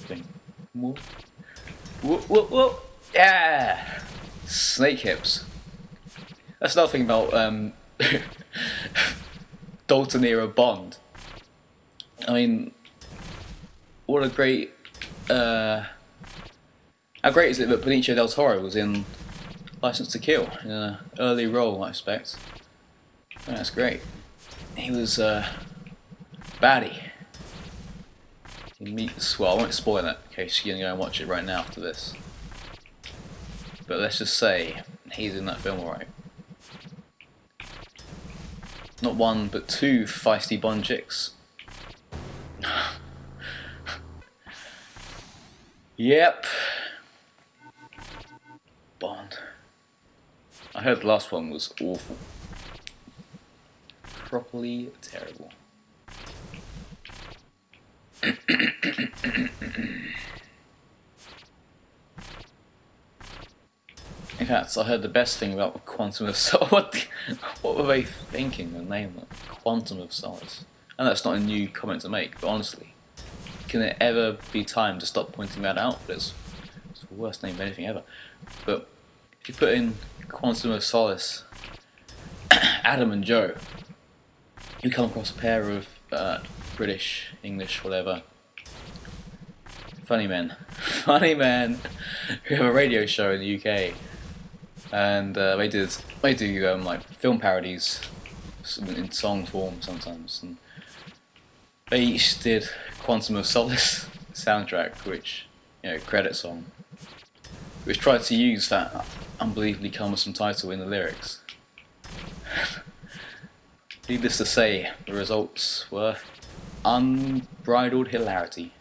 thing. Whoop. Whoop, whoop, whoop. Yeah! Snake hips. That's another thing about Dalton era Bond. I mean, what a great. How great is it that Benicio del Toro was in License to Kill in an early role, I expect. Oh, that's great. He was baddie. He meets, well, I won't spoil it in case you're going to go and watch it right now after this. But let's just say he's in that film alright. Not one, but two feisty Bond chicks. Yep. Bond. I heard the last one was awful. Properly terrible. In fact, I heard the best thing about Quantum of Solace. What were they thinking? The name of Quantum of Solace. And that's not a new comment to make, but honestly, can it ever be time to stop pointing that out? But it's the worst name of anything ever. But if you put in Quantum of Solace, Adam and Joe, you come across a pair of British, English, whatever, funny men who have a radio show in the UK, and they do like film parodies in song form sometimes, and they each did Quantum of Solace soundtrack, which, you know, credit song, which tried to use that unbelievably cumbersome title in the lyrics. Needless to say, the results were unbridled hilarity.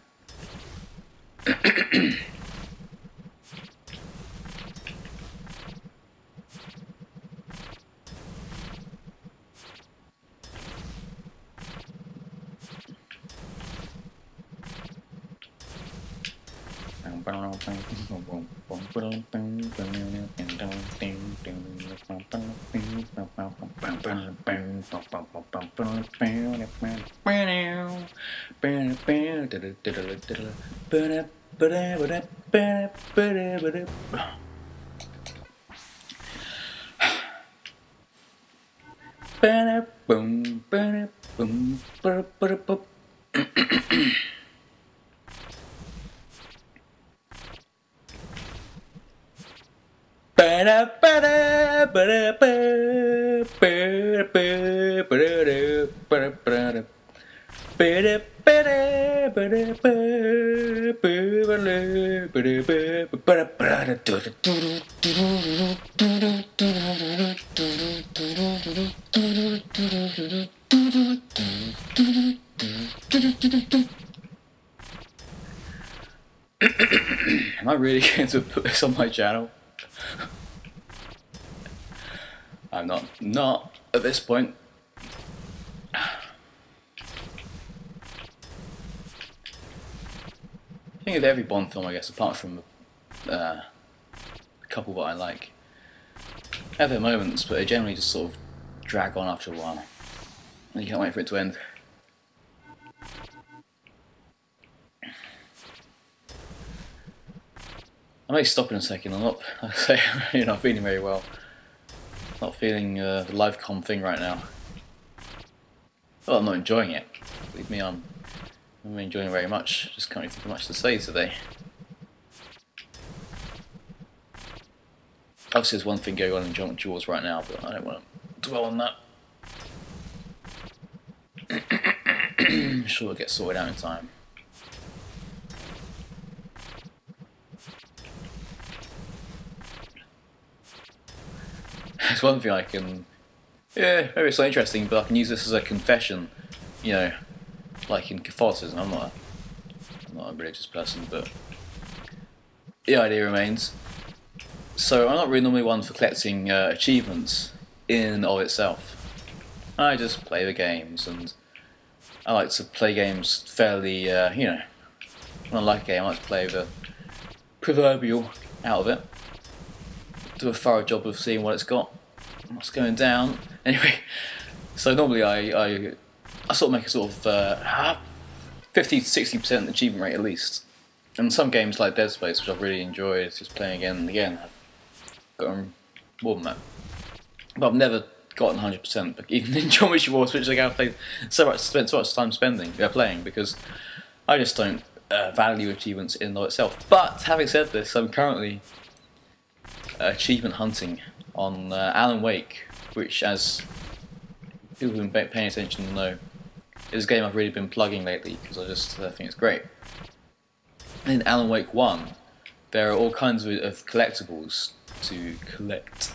Am I really going to put this on my channel? I'm not at this point. I think of every Bond film, I guess, apart from a couple that I like, have their moments, but they generally just sort of drag on after a while, and you can't wait for it to end. I may stop in a second. I'm not, like I say, I'm really not feeling very well. Not feeling the live com thing right now. Well, I'm not enjoying it. Believe me, I'm enjoying it very much. Just can't really think of much to say today. Obviously, there's one thing going on in Junk Jaws right now, but I don't want to dwell on that. I'm sure it'll get sorted out in time. It's one thing I can, yeah, maybe it's not interesting, but I can use this as a confession, you know, like in Catholicism. I'm not a religious person, but the idea remains. So I'm not really normally one for collecting achievements in and of itself. I just play the games, and I like to play games fairly, you know, when I like a game I like to play the proverbial out of it. Do a thorough job of seeing what it's got, what's going down. Anyway, so normally I sort of make a sort of 50 to 60% achievement rate at least. And some games like Dead Space, which I've really enjoyed, just playing again and again, I've gotten more than that. But I've never gotten 100%. But even in Geometry Wars, which I've played spent so much time playing, because I just don't value achievements in and of itself. But having said this, I'm currently achievement hunting on Alan Wake, which, as people who've been paying attention know, is a game I've really been plugging lately because I just think it's great. In Alan Wake 1, there are all kinds of collectibles to collect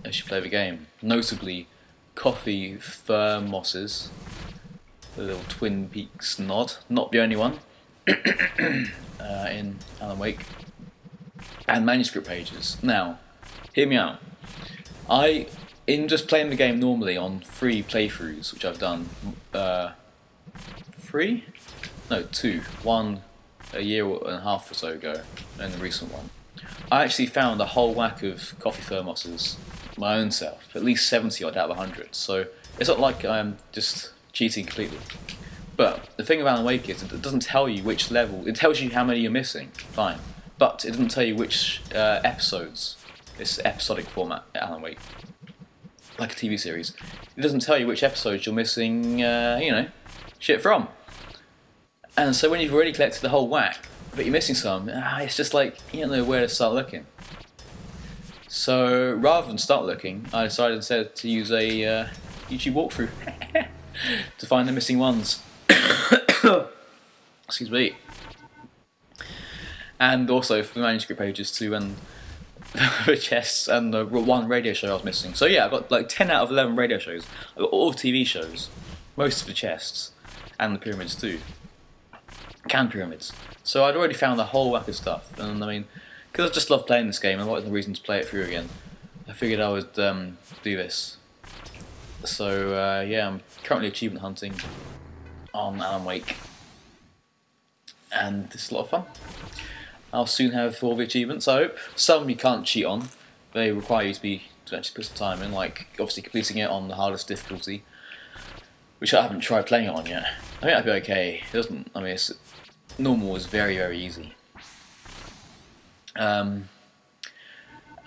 as you play the game. Notably, coffee thermoses, the little Twin Peaks nod, not the only one, in Alan Wake, and manuscript pages. Now, hear me out. In just playing the game normally on 3 playthroughs, which I've done, 3? No, 2. One a year and a half or so ago, and the recent one. I actually found a whole whack of coffee thermoses my own self, at least 70 odd out of 100, so it's not like I'm just cheating completely. But the thing about Alan Wake is it doesn't tell you which level, it tells you how many you're missing, fine, but it doesn't tell you which episodes. It's episodic format, Alan Wake, like a TV series. It doesn't tell you which episodes you're missing, you know, shit from. And so when you've already collected the whole whack, but you're missing some, it's just like, you don't know where to start looking. So rather than start looking, I decided instead to use a YouTube walkthrough to find the missing ones. Excuse me. And also for the manuscript pages too, and the chests, and the one radio show I was missing. So yeah, I've got like 10 out of 11 radio shows. I've got all the TV shows, most of the chests, and the pyramids too. Can pyramids. So I'd already found a whole whack of stuff, and I mean, because I just love playing this game and wanted the reason to play it through again, I figured I would do this. So yeah, I'm currently achievement hunting on Alan Wake, and this is a lot of fun. I'll soon have all the achievements, I hope. Some you can't cheat on, they require you to actually put some time in, like obviously completing it on the hardest difficulty, which I haven't tried playing it on yet. I think that'd be okay. It doesn't. I mean, normal is very, very easy. And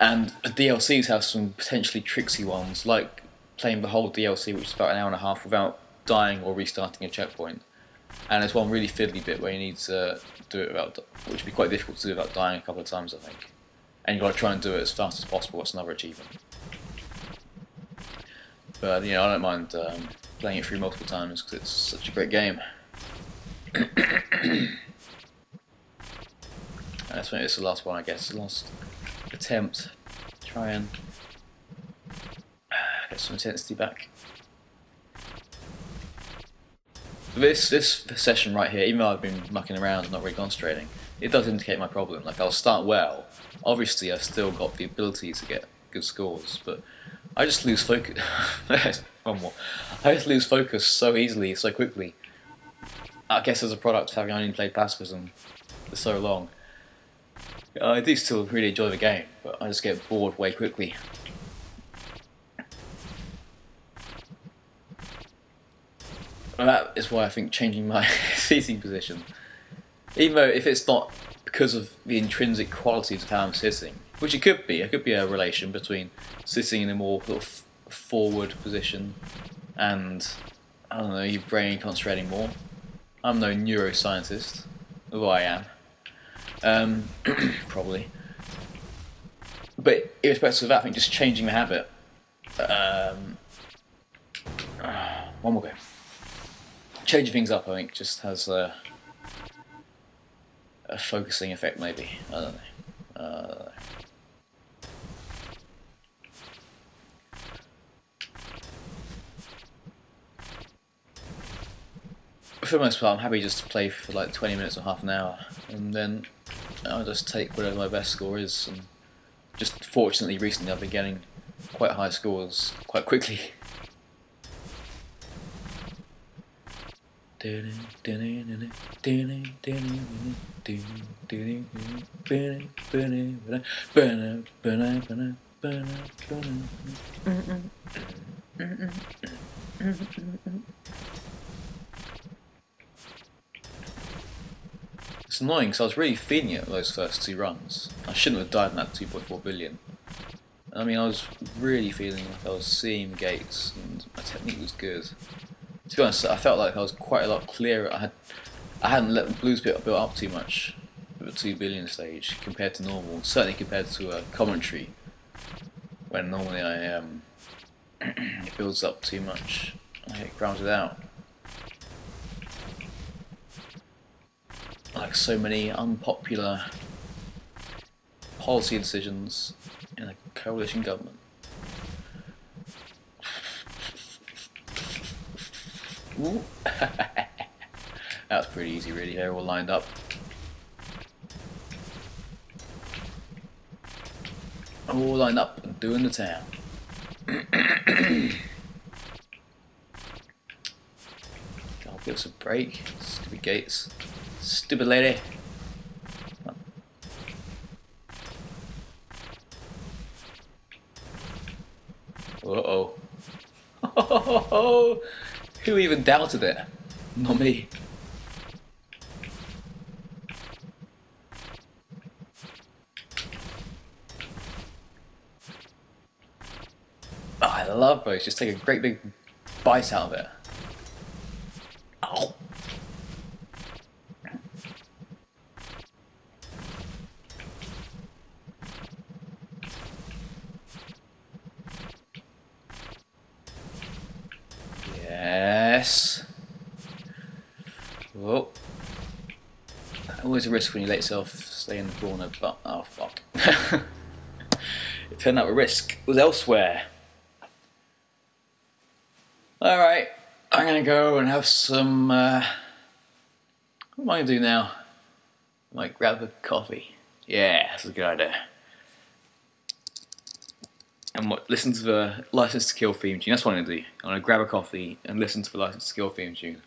the DLCs have some potentially tricksy ones, like playing the whole DLC, which is about an hour and a half, without dying or restarting a checkpoint. And there's one really fiddly bit where you need to do it without, which would be quite difficult to do without dying a couple of times, I think. And you've got to try and do it as fast as possible. That's another achievement. But you know, I don't mind playing it through multiple times because it's such a great game. That's when it's the last one, I guess. The last attempt to try and get some intensity back. This session right here, even though I've been mucking around and not really concentrating, it does indicate my problem. Like, I'll start well. Obviously, I've still got the ability to get good scores, but I just lose focus. One more. I just lose focus so easily, so quickly. I guess as a product of having only played Pacifism for so long. I do still really enjoy the game, but I just get bored way quickly. And that is why I think changing my seating position, even though if it's not because of the intrinsic qualities of how I'm sitting, which it could be a relation between sitting in a more sort of forward position and, I don't know, your brain concentrating more. I'm no neuroscientist, although I am, probably. But irrespective of that, I think just changing the habit. One more go. Changing things up, I think, just has a focusing effect, maybe. I don't know. For the most part, I'm happy just to play for like 20 minutes or half an hour, and then I'll just take whatever my best score is. And just fortunately, recently I've been getting quite high scores quite quickly. It's annoying because I was really feeling it those first 2 runs. I shouldn't have died in that 2.4 billion. I mean, I was really feeling like I was seeing gates and my technique was good. To be honest, I felt like I was quite a lot clearer. I hadn't let the blues build up too much at the 2 billion stage compared to normal. Certainly compared to a commentary, when normally it builds up too much. I get grounded out. Like so many unpopular policy decisions in a coalition government. Ooh. That was pretty easy really, they're all lined up. All lined up and doing the town. I'll give us a break. Stupid gates. Stupid lady. Uh-oh. Who even doubted it? Not me. Oh, I love those. Just take a great big bite out of it. Oh. Yes. Whoa. Always a risk when you let yourself stay in the corner, but oh fuck. It turned out the risk was elsewhere. Alright, I'm gonna go and have some. What am I gonna do now? I might grab a coffee. Yeah, that's a good idea. And listen to the License to Kill theme tune. That's what I'm gonna do. I'm gonna grab a coffee and listen to the License to Kill theme tune.